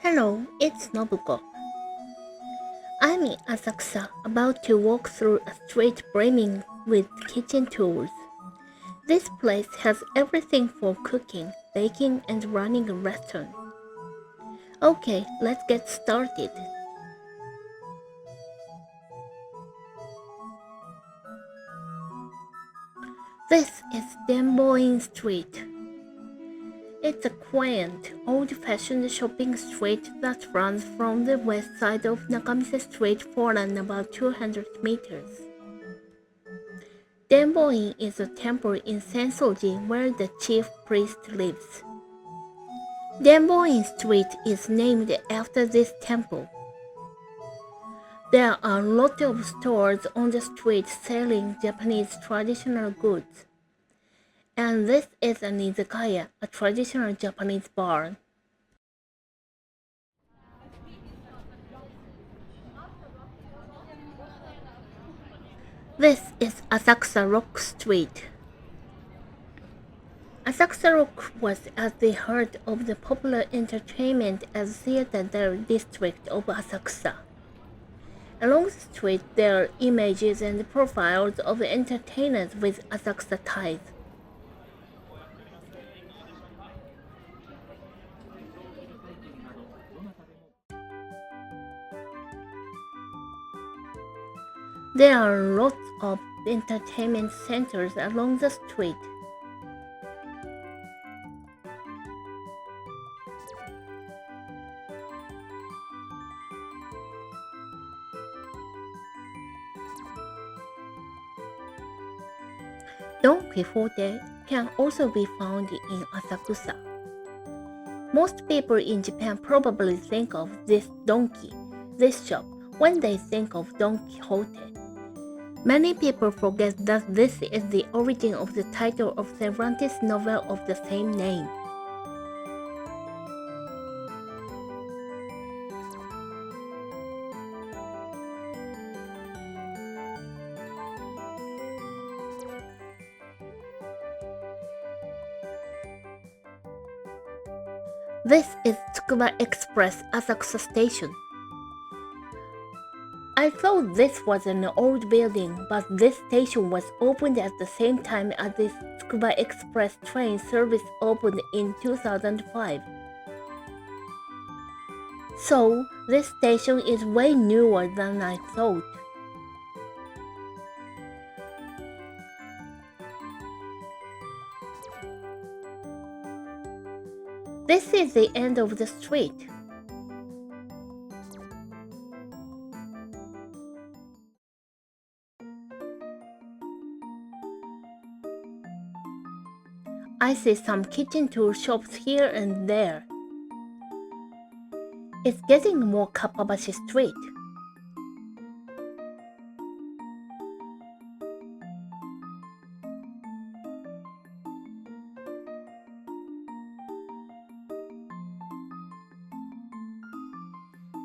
Hello, it's Nobuko. I'm in Asakusa, about to walk through a street brimming with kitchen tools. This place has everything for cooking, baking, and running a restaurant. Okay, let's get started. This is Denboin Street. It's a quaint, old-fashioned shopping street that runs from the west side of Nakamise Street forward about 200 meters. Denboin is a temple in Sensoji where the chief priest lives. Denboin Street is named after this temple. There are a lot of stores on the street selling Japanese traditional goods. And this is an izakaya, a traditional Japanese bar. This is Asakusa Rock Street. Asakusa Rock was at the heart of the popular entertainment and theater district of Asakusa. Along the street there are images and profiles of entertainers with Asakusa ties. There are lots of entertainment centers along the street. Don Quixote can also be found in Asakusa. Most people in Japan probably think of this donkey, this shop, when they think of Don Quixote. Many people forget that this is the origin of the title of Cervantes' novel of the same name. This is Tsukuba Express Asakusa Station. I thought this was an old building, but this station was opened at the same time as the Tsukuba Express train service opened in 2005. So, this station is way newer than I thought. This is the end of the street. I see some kitchen tool shops here and there. It's getting more Kappabashi Street.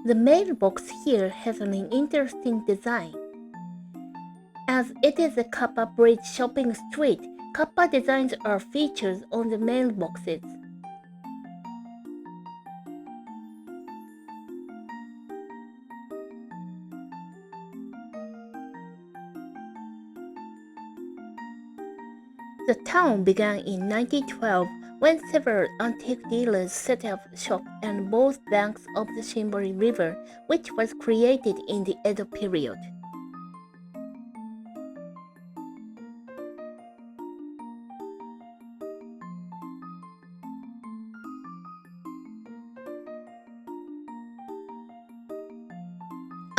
The mailbox here has an interesting design. As it is a Kappa Bridge shopping street, Kappa designs are featured on the mailboxes. The town began in 1912 when several antique dealers set up shop on both banks of the Shimbori River, which was created in the Edo period.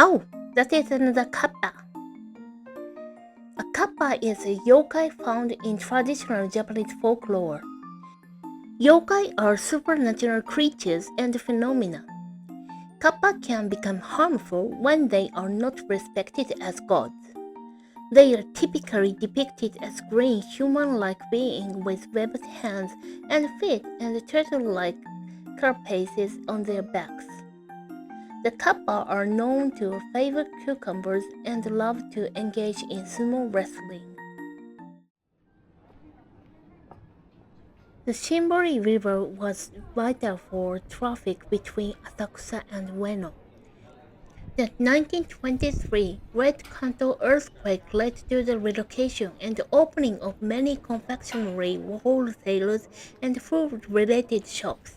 Oh, that is another kappa. A kappa is a yokai found in traditional Japanese folklore. Yokai are supernatural creatures and phenomena. Kappa can become harmful when they are not respected as gods. They are typically depicted as green human-like beings with webbed hands and feet and turtle-like carapaces on their backs. The kappa are known to favor cucumbers and love to engage in sumo wrestling. The Shimbori River was vital for traffic between Asakusa and Ueno. The 1923 Great Kanto earthquake led to the relocation and opening of many confectionery, wholesalers, and food-related shops.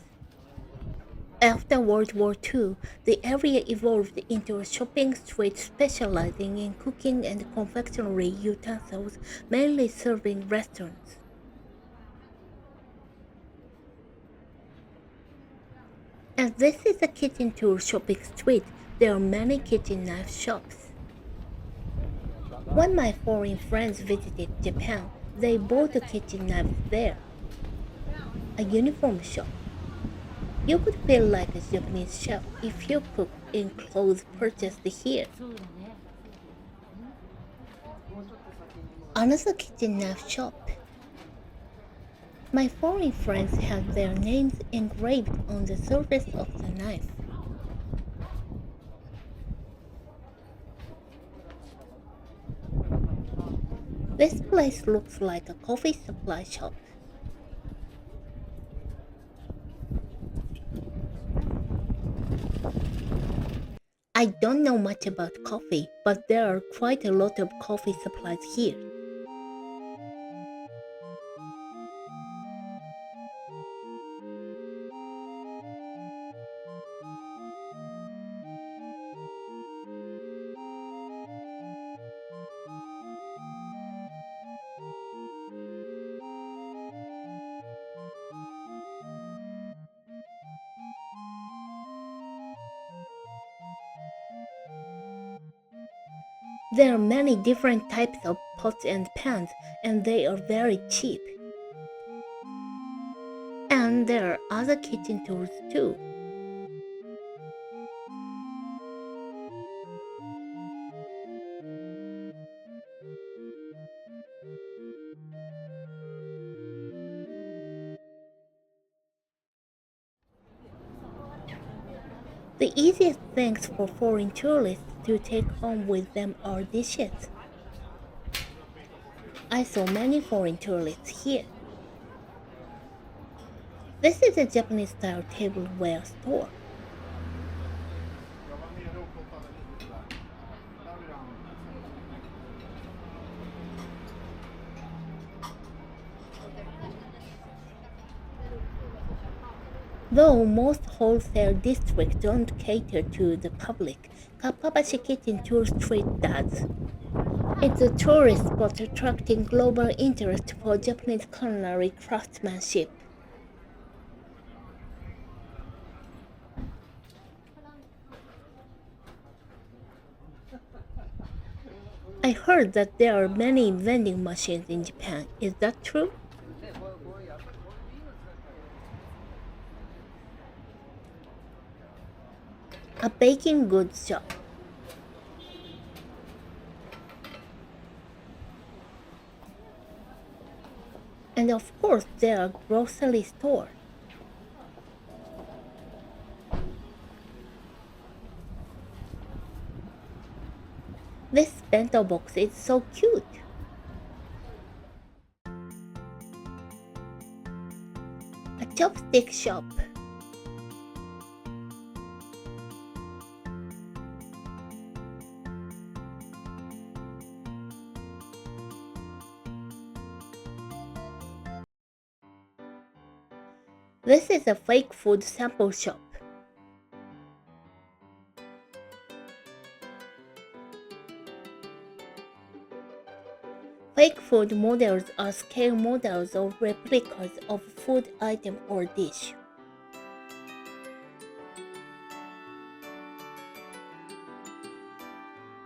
After World War II, the area evolved into a shopping street specializing in cooking and confectionery utensils, mainly serving restaurants. As this is a kitchen tool shopping street, there are many kitchen knife shops. When my foreign friends visited Japan, they bought a kitchen knife there. A uniform shop. You could feel like a Japanese chef if you cooked in clothes purchased here. Another kitchen knife shop. My foreign friends had their names engraved on the surface of the knife. This place looks like a coffee supply shop. I don't know much about coffee, but there are quite a lot of coffee supplies here. There are many different types of pots and pans, and they are very cheap. And there are other kitchen tools too. The easiest things for foreign tourists to take home with them are dishes. I saw many foreign tourists here. This is a Japanese-style tableware store. Though most wholesale districts don't cater to the public, Kappabashi Kitchen Tool Street does. It's a tourist spot attracting global interest for Japanese culinary craftsmanship. I heard that there are many vending machines in Japan. Is that true? A baking goods shop. And of course, there are grocery stores. This bento box is so cute. A chopstick shop. This is a fake food sample shop. Fake food models are scale models or replicas of food item or dish.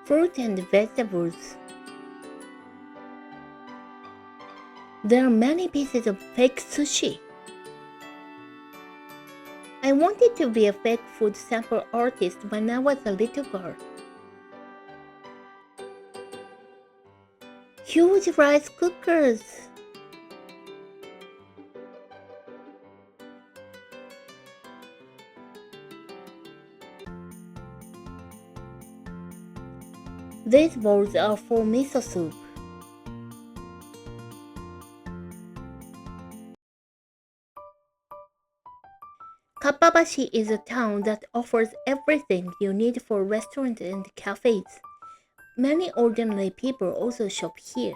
Fruit and vegetables. There are many pieces of fake sushi. I wanted to be a fake food sample artist when I was a little girl. Huge rice cookers. These bowls are for miso soup. Kappabashi is a town that offers everything you need for restaurants and cafes. Many ordinary people also shop here.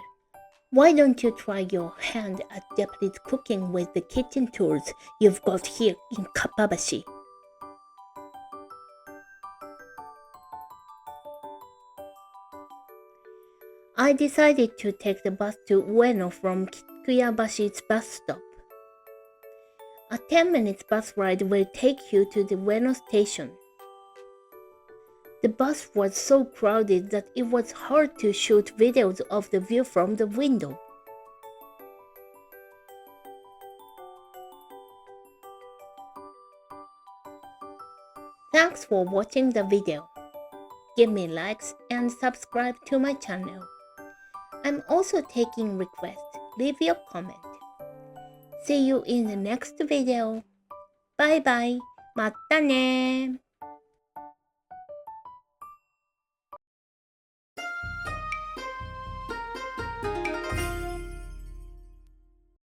Why don't you try your hand at Japanese cooking with the kitchen tools you've got here in Kappabashi? I decided to take the bus to Ueno from Kapppabashi's bus stop. A 10-minute bus ride will take you to the Ueno station. The bus was so crowded that it was hard to shoot videos of the view from the window. Thanks for watching the video. Give me likes and subscribe to my channel. I'm also taking requests. Leave your comment. See you in the next video. Bye bye. またね